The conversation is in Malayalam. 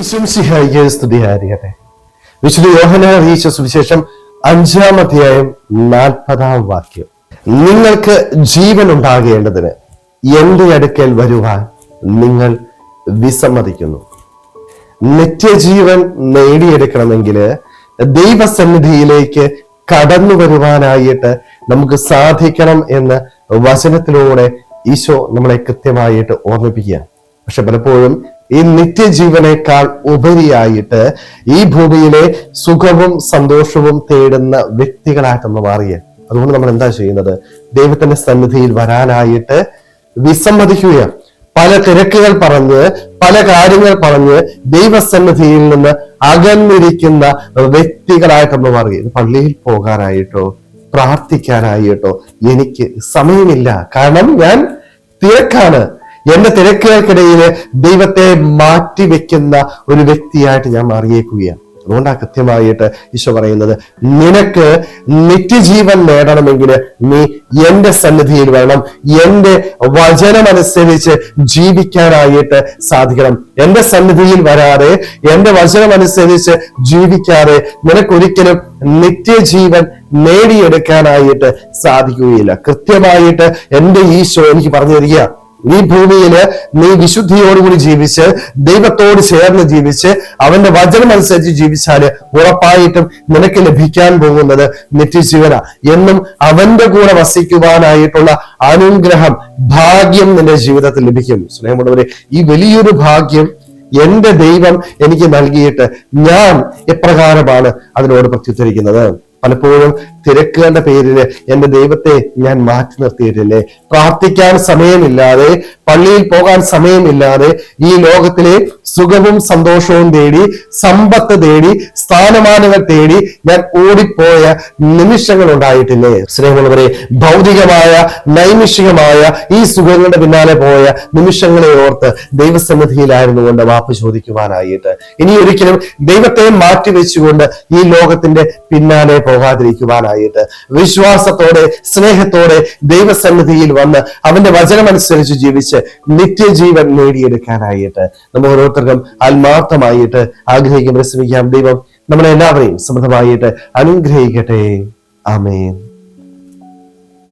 ഈശോമിശിഹായിക്ക് സ്തുതിയായിരിക്കട്ടെ. വിശുദ്ധ യോഹന്നാൻ അറിയിച്ച സുവിശേഷം 5-ാം അധ്യായം 40-ാം വാക്യം. നിങ്ങൾക്ക് ജീവൻ ഉണ്ടാകേണ്ടതിന് എന്റെ അടുക്കൽ വരുവാൻ നിങ്ങൾ വിസമ്മതിക്കുന്നു. നിത്യജീവൻ നേടിയെടുക്കണമെങ്കിൽ ദൈവസന്നിധിയിലേക്ക് കടന്നു വരുവാനായിട്ട് നമുക്ക് സാധിക്കണം എന്ന് വചനത്തിലൂടെ ഈശോ നമ്മളെ കൃത്യമായിട്ട് ഓർമ്മിപ്പിക്കുകയാണ്. പക്ഷെ പലപ്പോഴും ഈ നിത്യജീവനേക്കാൾ ഉപരിയായിട്ട് ഈ ഭൂമിയിലെ സുഖവും സന്തോഷവും തേടുന്ന വ്യക്തികളായിട്ടൊന്ന് മാറിയ. അതുകൊണ്ട് നമ്മൾ എന്താ ചെയ്യുന്നത്? ദൈവത്തിന്റെ സന്നിധിയിൽ വരാനായിട്ട് വിസമ്മതിക്കുകയാണ്. പല തിരക്കുകൾ പറഞ്ഞ്, പല കാര്യങ്ങൾ പറഞ്ഞ് ദൈവസന്നിധിയിൽ നിന്ന് അകന്നിരിക്കുന്ന വ്യക്തികളായിട്ടൊന്ന് മാറുക. പള്ളിയിൽ പോകാനായിട്ടോ പ്രാർത്ഥിക്കാനായിട്ടോ എനിക്ക് സമയമില്ല, കാരണം ഞാൻ തിരക്കാണ്. എന്റെ തിരക്കുകൾക്കിടയിൽ ദൈവത്തെ മാറ്റിവെക്കുന്ന ഒരു വ്യക്തിയായിട്ട് ഞാൻ മാറിയേക്കുകയാണ്. അതുകൊണ്ടാണ് കൃത്യമായിട്ട് ഈശോ പറയുന്നത്, നിനക്ക് നിത്യജീവൻ നേടണമെങ്കിൽ നീ എന്റെ സന്നിധിയിൽ വേണം, എന്റെ വചനമനുസരിച്ച് ജീവിക്കാനായിട്ട് സാധിക്കണം. എന്റെ സന്നിധിയിൽ വരാതെ, എന്റെ വചനമനുസരിച്ച് ജീവിക്കാതെ നിനക്കൊരിക്കലും നിത്യജീവൻ നേടിയെടുക്കാനായിട്ട് സാധിക്കുകയില്ല. കൃത്യമായിട്ട് എന്റെ ഈശോ എനിക്ക് പറഞ്ഞു തരിക, ഈ ഭൂമിയില് നീ വിശുദ്ധിയോടുകൂടി ജീവിച്ച്, ദൈവത്തോട് ചേർന്ന് ജീവിച്ച്, അവന്റെ വചനം അനുസരിച്ച് ജീവിച്ചാല് ഉറപ്പായിട്ടും നിനക്ക് ലഭിക്കാൻ പോകുന്നത് നിത്യജീവന എന്നും അവന്റെ കൂടെ വസിക്കുവാനായിട്ടുള്ള അനുഗ്രഹം, ഭാഗ്യം നിന്റെ ജീവിതത്തിൽ ലഭിക്കും. സ്നേഹമുള്ളവരെ, ഈ വലിയൊരു ഭാഗ്യം എന്റെ ദൈവം എനിക്ക് നൽകിയിട്ട് ഞാൻ എപ്രകാരമാണ് അതിനോട് പ്രത്യുത്തരിക്കുന്നത്? പലപ്പോഴും തിരക്കുകളുടെ പേരില് എന്റെ ദൈവത്തെ ഞാൻ മാറ്റി നിർത്തിയിട്ടില്ലേ? പ്രാർത്ഥിക്കാൻ സമയമില്ലാതെ, പള്ളിയിൽ പോകാൻ സമയമില്ലാതെ, ഈ ലോകത്തിലെ സുഖവും സന്തോഷവും തേടി, സമ്പത്ത് തേടി, സ്ഥാനമാനങ്ങൾ തേടി ഞാൻ ഓടിപ്പോയ നിമിഷങ്ങൾ ഉണ്ടായിട്ടില്ലേ? സ്നേഹമുള്ളവരെ, ഭൗതികമായ നൈമിഷികമായ ഈ സുഖങ്ങളുടെ പിന്നാലെ പോയ നിമിഷങ്ങളെ ഓർത്ത് ദൈവസന്നിധിയിലായിരുന്നു കൊണ്ട് മാപ്പ് ചോദിക്കുവാനായിട്ട്, ഇനി ഒരിക്കലും ദൈവത്തെ മാറ്റിവെച്ചുകൊണ്ട് ഈ ലോകത്തിന്റെ പിന്നാലെ പോകാതിരിക്കുവാനായിട്ട് വിശ്വാസത്തോടെ, സ്നേഹത്തോടെ ദൈവസന്നിധിയിൽ വന്ന് അവന്റെ വചനമനുസരിച്ച് ജീവിച്ച് നിത്യജീവൻ നേടിയെടുക്കാനായിട്ട് നമ്മൾ ഓരോരുത്തർക്കും ആത്മാർത്ഥമായിട്ട് ആഗ്രഹിക്കാൻ ശ്രമിക്കാം. ദൈവം നമ്മളെല്ലാവരെയും സമൃദ്ധമായിട്ട് അനുഗ്രഹിക്കട്ടെ. ആമേൻ.